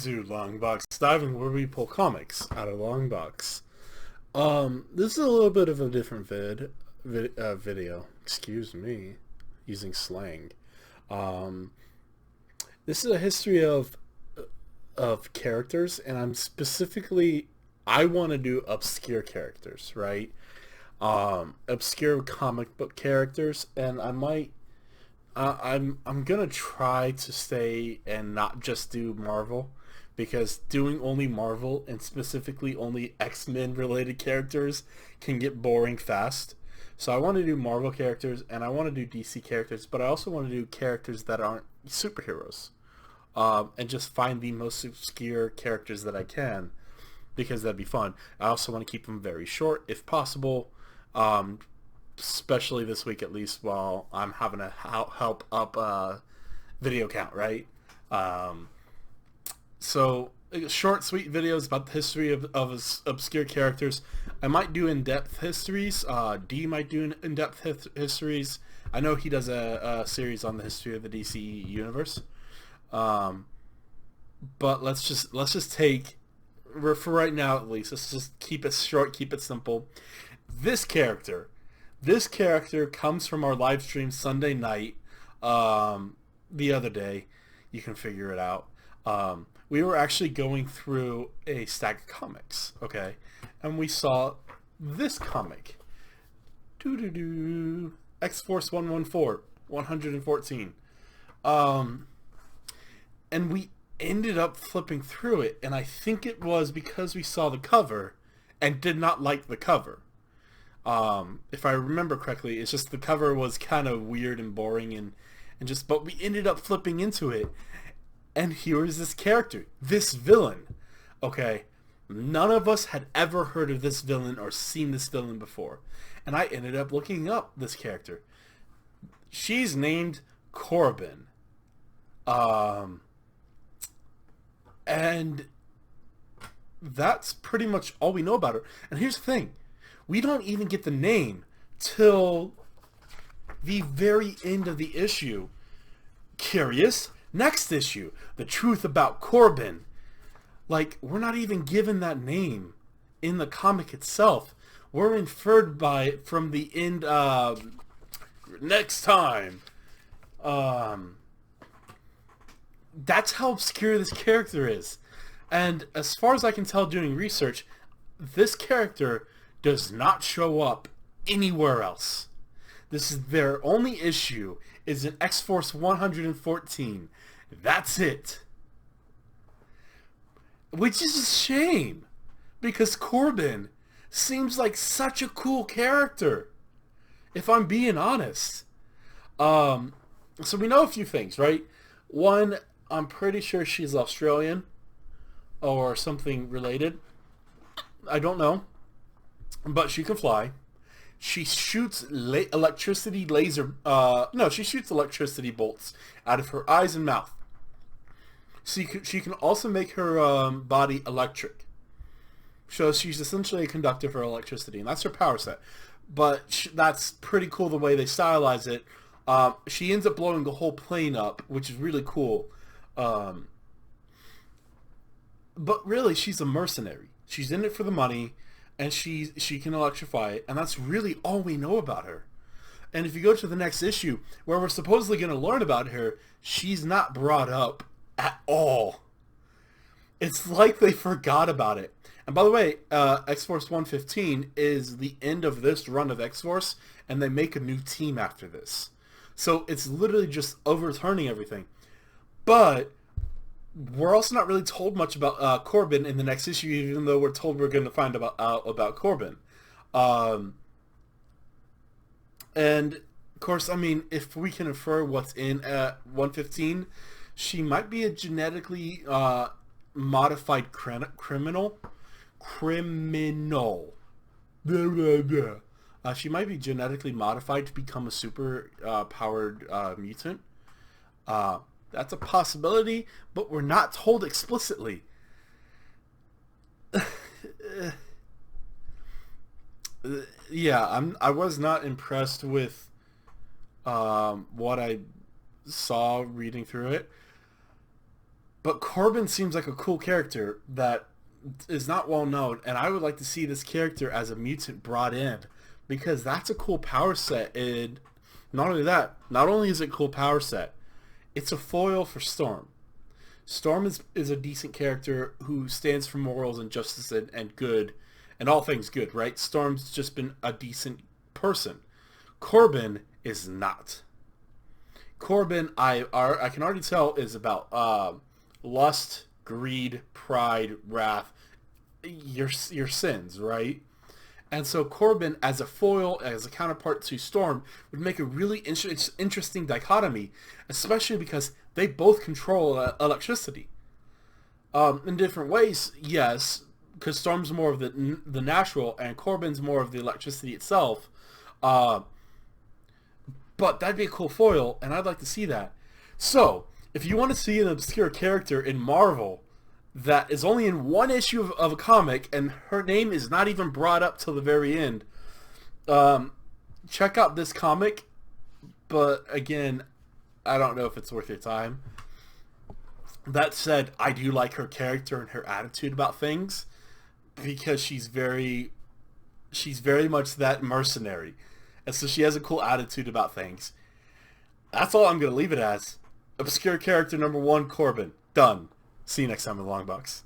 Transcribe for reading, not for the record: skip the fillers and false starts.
to Long Box Diving, where we pull comics out of long box. This is a little bit of a different video. Excuse me, using slang. Um, this is a history of characters, and I want to do obscure characters, right? Obscure comic book characters, and I'm gonna try to stay and not just do Marvel, because doing only Marvel and specifically only X-Men related characters can get boring fast. So I want to do Marvel characters and I want to do DC characters, but I also want to do characters that aren't superheroes, and just find the most obscure characters that I can, because that'd be fun. I also want to keep them very short if possible. Especially this week, at least, while I'm having to help up video count, right? So short, sweet videos about the history of obscure characters. I might do in-depth histories. D might do in-depth histories. I know he does a series on the history of the DC universe. But let's just take, for right now at least, let's just keep it short, keep it simple. This character comes from our live stream Sunday night, the other day. You can figure it out. We were actually going through a stack of comics, okay? And we saw this comic. X-Force 114, 114. And we ended up flipping through it, and I think it was because we saw the cover and did not like the cover. If I remember correctly, it's just the cover was kind of weird and boring, but we ended up flipping into it, and here is this character, this villain. Okay, none of us had ever heard of this villain or seen this villain before, and I ended up looking up this character. She's named Corben, and that's pretty much all we know about her. And here's the thing. We don't even get the name till the very end of the issue. Curious? Next issue, The Truth About Corben. Like, we're not even given that name in the comic itself. We're inferred by it from the end. Next time. That's how obscure this character is. And as far as I can tell doing research, this character does not show up anywhere else. This is their only issue, is in X-Force 114. That's it. Which is a shame, because Corben seems like such a cool character, if I'm being honest. So we know a few things, right? One, I'm pretty sure she's Australian or something related. I don't know. But she can fly. She shoots electricity bolts out of her eyes and mouth. She can also make her body electric. So she's essentially a conductor for electricity, and that's her power set. But that's pretty cool the way they stylize it. She ends up blowing the whole plane up, which is really cool. But really, she's a mercenary. She's in it for the money. And she can electrify it, and that's really all we know about her. And if you go to the next issue, where we're supposedly going to learn about her, she's not brought up at all. It's like they forgot about it. And by the way, X-Force 115 is the end of this run of X-Force, and they make a new team after this. So it's literally just overturning everything. But we're also not really told much about Corben in the next issue, even though we're told we're going to find out about Corben. And, of course, I mean, if we can infer what's in 115, she might be a genetically modified criminal. Blah, blah, blah. She might be genetically modified to become a super powered mutant. That's a possibility, but we're not told explicitly. Yeah, I was not impressed with what I saw reading through it. But Corben seems like a cool character that is not well known, and I would like to see this character as a mutant brought in, because that's a cool power set. And not only that, not only is it a cool power set, it's a foil for Storm. Storm is a decent character who stands for morals and justice and good, and all things good, right? Storm's just been a decent person. Corben is not. Corben, I can already tell, is about lust, greed, pride, wrath, your sins, right? And so Corben, as a foil, as a counterpart to Storm, would make a really interesting dichotomy, especially because they both control electricity. In different ways, yes, because Storm's more of the natural, and Corben's more of the electricity itself. But that'd be a cool foil, and I'd like to see that. So, if you want to see an obscure character in Marvel that is only in one issue of a comic, and her name is not even brought up till the very end, check out this comic. But again, I don't know if it's worth your time. That said, I do like her character and her attitude about things, because she's very much that mercenary. And so she has a cool attitude about things. That's all I'm going to leave it as. Obscure character number 1, Corben. Done. See you next time in the Long Box.